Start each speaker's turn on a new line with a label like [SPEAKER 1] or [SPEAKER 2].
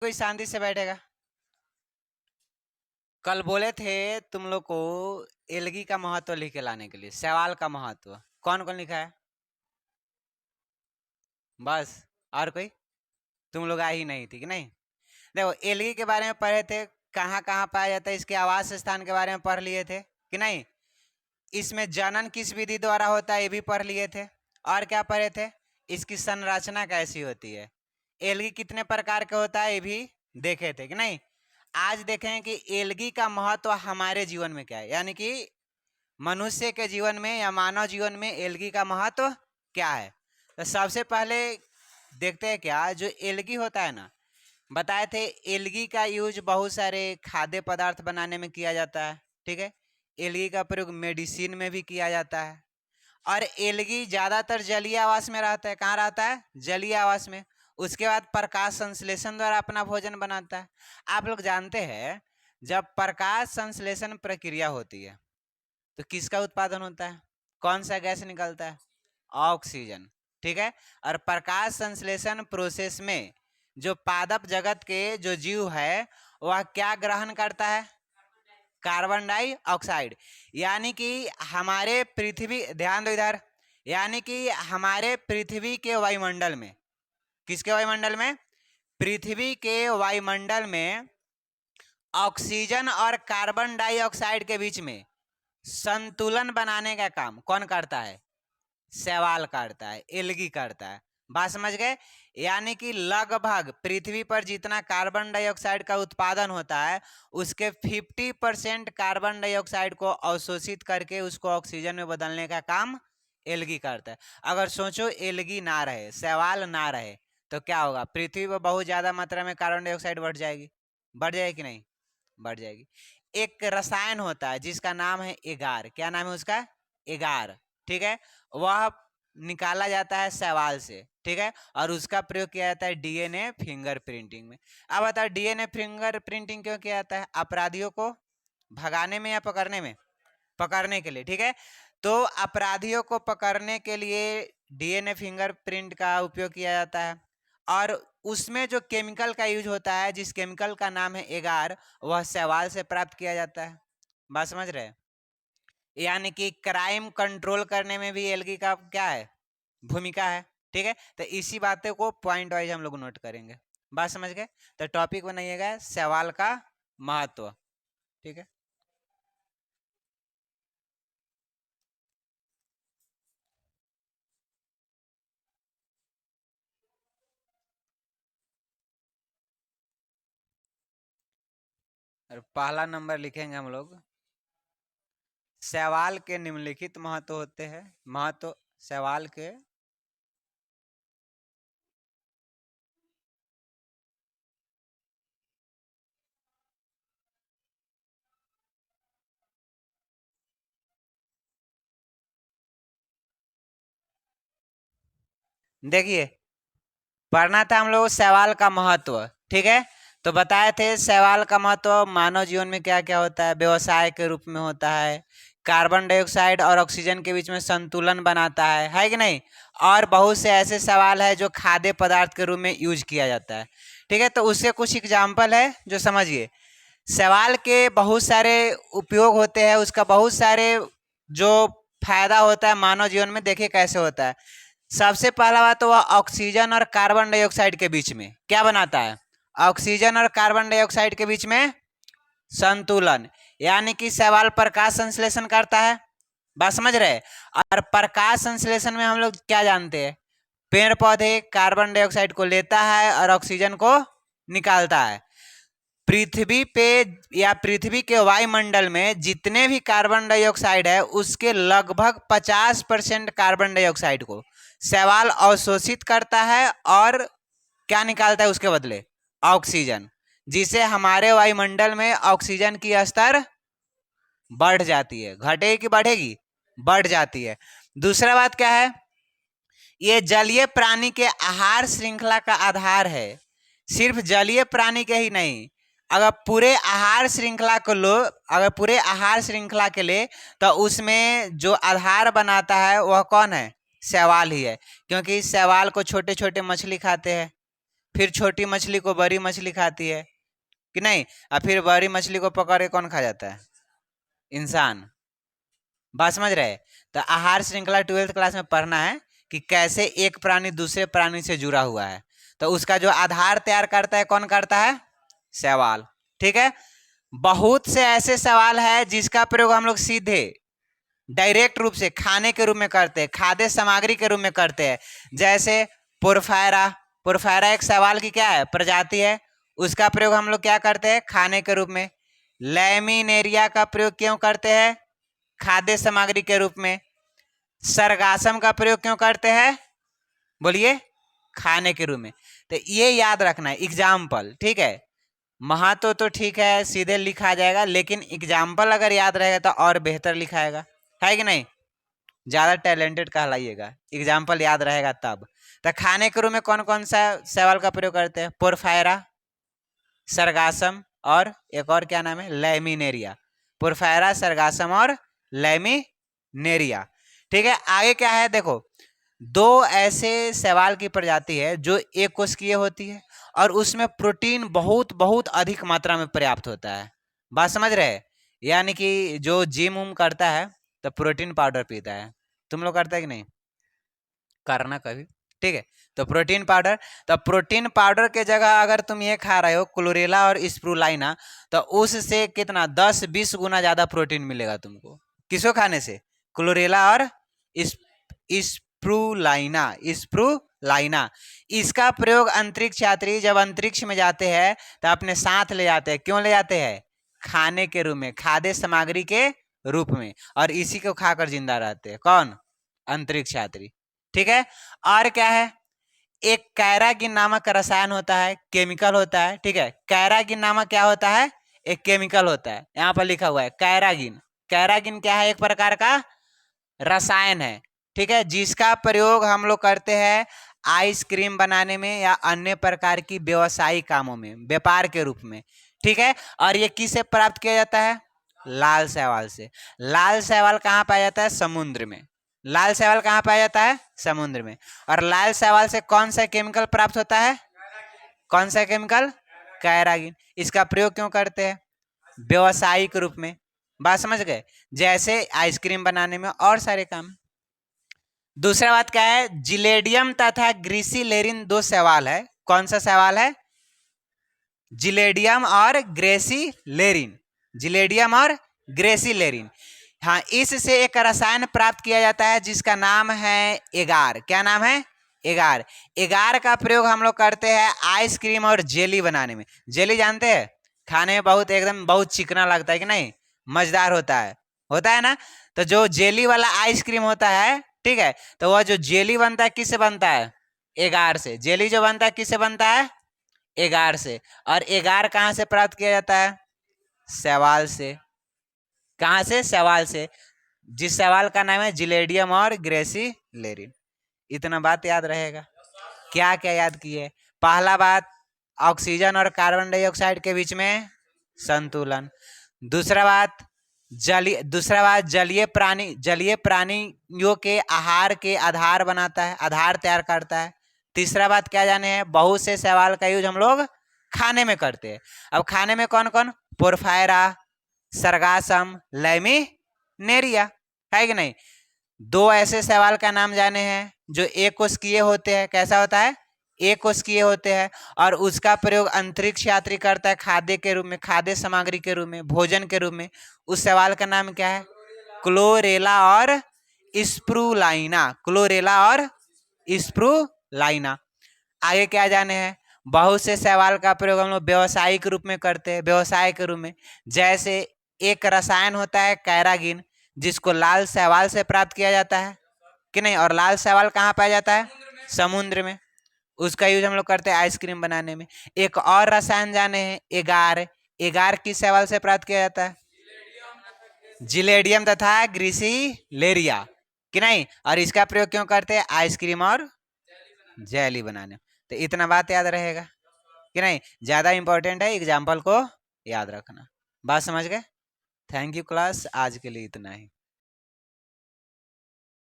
[SPEAKER 1] कोई शांति से बैठेगा। कल बोले थे तुम लोग को एलगी का महत्व लिख के लाने के लिए, सवाल का महत्व कौन कौन लिखा है? बस, और कोई? तुम लोग आई ही नहीं थी कि नहीं? देखो, एलगी के बारे में पढ़े थे, कहाँ कहाँ पाया जाता है, इसके आवास स्थान के बारे में पढ़ लिए थे कि नहीं? इसमें जनन किस विधि द्वारा होता है ये भी पढ़ लिए थे। और क्या पढ़े थे? इसकी संरचना कैसी होती है, एलगी कितने प्रकार का होता है ये भी देखे थे कि नहीं? आज देखें कि एलगी का महत्व हमारे जीवन में क्या है, यानी कि मनुष्य के जीवन में या मानव जीवन में एलगी का महत्व क्या है। तो सबसे पहले देखते हैं क्या जो एलगी होता है ना, बताए थे एलगी का यूज बहुत सारे खाद्य पदार्थ बनाने में किया जाता है। ठीक है, एलगी का प्रयोग मेडिसिन में भी किया जाता है। और एलगी ज्यादातर जलीय आवास में रहता है। कहाँ रहता है? जलीय आवास में। उसके बाद प्रकाश संश्लेषण द्वारा अपना भोजन बनाता है। आप लोग जानते हैं जब प्रकाश संश्लेषण प्रक्रिया होती है तो किसका उत्पादन होता है? कौन सा गैस निकलता है? ऑक्सीजन। ठीक है, और प्रकाश संश्लेषण प्रोसेस में जो पादप जगत के जो जीव है वह क्या ग्रहण करता है? Carbon dioxide. यानी कि हमारे पृथ्वी, ध्यान दो इधर, यानी कि हमारे पृथ्वी के वायुमंडल में, किसके वायुमंडल में? पृथ्वी के वायुमंडल में ऑक्सीजन और कार्बन डाइऑक्साइड के बीच में संतुलन बनाने का काम कौन करता है? शैवाल करता है, एलगी करता है। बात समझ गए? यानी कि लगभग पृथ्वी पर जितना कार्बन डाइऑक्साइड का उत्पादन होता है उसके 50% कार्बन डाइऑक्साइड को अवशोषित करके उसको ऑक्सीजन में बदलने का काम एलगी करता है। अगर सोचो एलगी ना रहे, शैवाल ना रहे तो क्या होगा? पृथ्वी पर बहुत ज्यादा मात्रा में कार्बन डाइऑक्साइड बढ़ जाएगी। बढ़ जाएगी कि नहीं? बढ़ जाएगी। एक रसायन होता है जिसका नाम है एगार। क्या नाम है उसका? एगार। ठीक है, वह निकाला जाता है शैवाल से। ठीक है, और उसका प्रयोग किया जाता है डीएनए फिंगर प्रिंटिंग में। अब बताओ डीएनए फिंगर प्रिंटिंग क्यों किया जाता है? अपराधियों को भगाने में या पकड़ने में? पकड़ने के लिए। ठीक है, तो अपराधियों को पकड़ने के लिए डीएनए फिंगरप्रिंट का उपयोग किया जाता है। और उसमें जो केमिकल का यूज होता है, जिस केमिकल का नाम है एगार, वह शैवाल से प्राप्त किया जाता है। बात समझ रहे हैं? यानी कि क्राइम कंट्रोल करने में भी एलगी का क्या है? भूमिका है। ठीक है, तो इसी बातें को पॉइंट वाइज हम लोग नोट करेंगे। बात समझ गए? तो टॉपिक बनाइएगा सवाल का महत्व। ठीक है, और पहला नंबर लिखेंगे हम लोग, सवाल के निम्नलिखित महत्व होते हैं। महत्व सवाल के देखिए, पढ़ना था हम लोग सवाल का महत्व। ठीक है, तो बताए थे सवाल का महत्व मानव जीवन में क्या क्या होता है, व्यवसाय के रूप में होता है, कार्बन डाइऑक्साइड और ऑक्सीजन के बीच में संतुलन बनाता है कि नहीं? और बहुत से ऐसे सवाल है जो खाद्य पदार्थ के रूप में यूज किया जाता है। ठीक है, तो उससे कुछ एग्जाम्पल है जो समझिए। सवाल के बहुत सारे उपयोग होते हैं, उसका बहुत सारे जो फायदा होता है मानव जीवन में, देखिए कैसे होता है। सबसे पहला बात तो वह ऑक्सीजन और कार्बन डाइऑक्साइड के बीच में क्या बनाता है? ऑक्सीजन और कार्बन डाइऑक्साइड के बीच में संतुलन। यानी कि सवाल प्रकाश संश्लेषण करता है। बात समझ रहे? और प्रकाश संश्लेषण में हम लोग क्या जानते हैं? पेड़ पौधे कार्बन डाइऑक्साइड को लेता है और ऑक्सीजन को निकालता है। पृथ्वी पे या पृथ्वी के वायुमंडल में जितने भी कार्बन डाइऑक्साइड है उसके लगभग 50% कार्बन डाइऑक्साइड को शैवाल अवशोषित करता है और क्या निकालता है उसके बदले? ऑक्सीजन। जिसे हमारे वायुमंडल में ऑक्सीजन की स्तर बढ़ जाती है। घटेगी कि बढ़ेगी? बढ़ जाती है। दूसरा बात क्या है? ये जलीय प्राणी के आहार श्रृंखला का आधार है। सिर्फ जलीय प्राणी के ही नहीं, अगर पूरे आहार श्रृंखला को लो, अगर पूरे आहार श्रृंखला के लिए, तो उसमें जो आधार बनाता है वह कौन है? शैवाल ही है। क्योंकि शैवाल को छोटे छोटे मछली खाते हैं, फिर छोटी मछली को बड़ी मछली खाती है कि नहीं, और फिर बड़ी मछली को पकड़ के कौन खा जाता है? इंसान। बात समझ रहे? तो आहार श्रृंखला 12th क्लास में पढ़ना है कि कैसे एक प्राणी दूसरे प्राणी से जुड़ा हुआ है। तो उसका जो आधार तैयार करता है कौन करता है? सवाल। ठीक है, बहुत से ऐसे सवाल है जिसका प्रयोग हम लोग सीधे डायरेक्ट रूप से खाने के रूप में करते हैं, खाद्य सामग्री के रूप में करते हैं। जैसे पोरफायरा, पोरफायरा एक सवाल की क्या है? प्रजाति है। उसका प्रयोग हम लोग क्या करते हैं? खाने के रूप में। लैमिनेरिया का प्रयोग क्यों करते हैं? खाद्य सामग्री के रूप में। सरगासम का प्रयोग क्यों करते हैं? बोलिए, खाने के रूप में। तो ये याद रखना है, एग्जाम्पल। ठीक है, महत्व तो ठीक है, सीधे लिखा जाएगा, लेकिन एग्जाम्पल अगर याद रहेगा तो और बेहतर लिखाएगा, है कि नहीं? ज्यादा टैलेंटेड कहलाइएगा, एग्जाम्पल याद रहेगा तब। तो खाने के रूप में कौन कौन सा सवाल का प्रयोग करते हैं? पोरफायरा, सरगासम और एक और क्या नाम है? लैमिनेरिया। पोरफायरा, सरगासम और लैमिनेरिया। ठीक है, आगे क्या है देखो, दो ऐसे शैवाल की प्रजाति है जो एक कोशिकीय होती है और उसमें प्रोटीन बहुत बहुत अधिक मात्रा में पर्याप्त होता है। बात समझ रहे? यानी कि जो जिम उम करता है तो प्रोटीन पाउडर पीता है। तुम लोग करता है कि नहीं? करना कभी। ठीक है, तो प्रोटीन पाउडर, तो प्रोटीन पाउडर के जगह अगर तुम ये खा रहे हो क्लोरेला और स्प्रुलाइना, तो उससे कितना 10-20 गुना ज्यादा प्रोटीन मिलेगा तुमको। किसको खाने से? क्लोरेला और स्प्रुलाइना, स्प्रुलाइना। इसका प्रयोग अंतरिक्ष यात्री जब अंतरिक्ष में जाते हैं तो अपने साथ ले जाते हैं। क्यों ले जाते हैं? खाने के रूप में, खाद्य सामग्री के रूप में, और इसी को खाकर जिंदा रहते हैं। कौन? अंतरिक्ष यात्री। ठीक है, और क्या है? एक कैरागिन नामक रसायन होता है, केमिकल होता है। ठीक है, कैरागिन नामक क्या होता है? एक केमिकल होता है, यहाँ पर लिखा हुआ है कैरागिन। कैरागिन क्या है? एक प्रकार का रसायन है। ठीक है, जिसका प्रयोग हम लोग करते हैं आइसक्रीम बनाने में या अन्य प्रकार की व्यवसायिक कामों में, व्यापार के रूप में। ठीक है, और ये किससे प्राप्त किया जाता है? लाल शैवाल से। लाल शैवाल कहाँ पाया जाता है? समुद्र में। लाल शैवाल कहाँ पाया जाता है? समुद्र में। और लाल शैवाल से कौन सा केमिकल प्राप्त होता है? कौन सा केमिकल? कैरागिन। इसका प्रयोग क्यों करते हैं? व्यवसायिक रूप में। बात समझ गए? जैसे आइसक्रीम बनाने में और सारे काम। दूसरा बात क्या है? जिलेडियम तथा ग्रीसिलेरिन दो सवाल है। कौन सा सवाल है? जिलेडियम और ग्रेसिलेरिन। जिलेडियम और ग्रेसिलेरिन। हाँ, इससे एक रसायन प्राप्त किया जाता है जिसका नाम है एगार। क्या नाम है? एगार। एगार का प्रयोग हम लोग करते हैं आइसक्रीम और जेली बनाने में। जेली जानते हैं? खाने में बहुत एकदम बहुत चिकना लगता है कि नहीं? मजेदार होता है ना? तो जो जेली वाला आइसक्रीम होता है, ठीक है, तो वह जो जेली बनता है किससे बनता है? एगार से। जेली जो बनता है किससे बनता है? एगार से। और एगार कहाँ से प्राप्त किया जाता है? शैवाल से। कहाँ से? शैवाल से। जिस शैवाल का नाम है जिलेडियम और ग्रेसिलेरिन। इतना बात याद रहेगा। क्या क्या याद किए? पहला बात, ऑक्सीजन और कार्बन डाइऑक्साइड के बीच में संतुलन। दूसरा बात जलीय प्राणियों के आहार के आधार बनाता है, आधार तैयार करता है। तीसरा बात क्या जाने हैं? बहुत से शैवाल का यूज हम लोग खाने में करते हैं। अब खाने में कौन कौन? पोरफायरा, सरगासम, लैमिनेरिया, है कि नहीं? दो ऐसे शैवाल का नाम जाने हैं जो एक कोशिकीय होते हैं। कैसा होता है? एक कोशिकीय होते हैं, और उसका प्रयोग अंतरिक्ष यात्री करता है खाद्य के रूप में, खाद्य सामग्री के रूप में, भोजन के रूप में। उस शैवाल का नाम क्या है? क्लोरेला और स्प्रुलाइना। क्लोरेला और स्प्रुलाइना। आगे क्या जाने हैं? बहुत से शैवाल का प्रयोग हम लोग व्यवसायिक रूप में करते हैं, व्यवसाय के रूप में। जैसे एक रसायन होता है कैरागिन, जिसको लाल शैवाल से प्राप्त किया जाता है कि नहीं? और लाल शैवाल कहाँ पाया जाता है? समुद्र में। उसका यूज हम लोग करते हैं आइसक्रीम बनाने में। एक और रसायन जाने हैं एगार। एगार किस शैवाल से प्राप्त किया जाता है? जिलेडियम तथा ग्रीसिलेरिया, कि नहीं? और इसका प्रयोग क्यों करते हैं? आइसक्रीम और जेली बनाने। तो इतना बात याद रहेगा कि नहीं? ज्यादा इंपॉर्टेंट है, एग्जाम्पल को याद रखना। बात समझ गए? थैंक यू क्लास, आज के लिए इतना ही।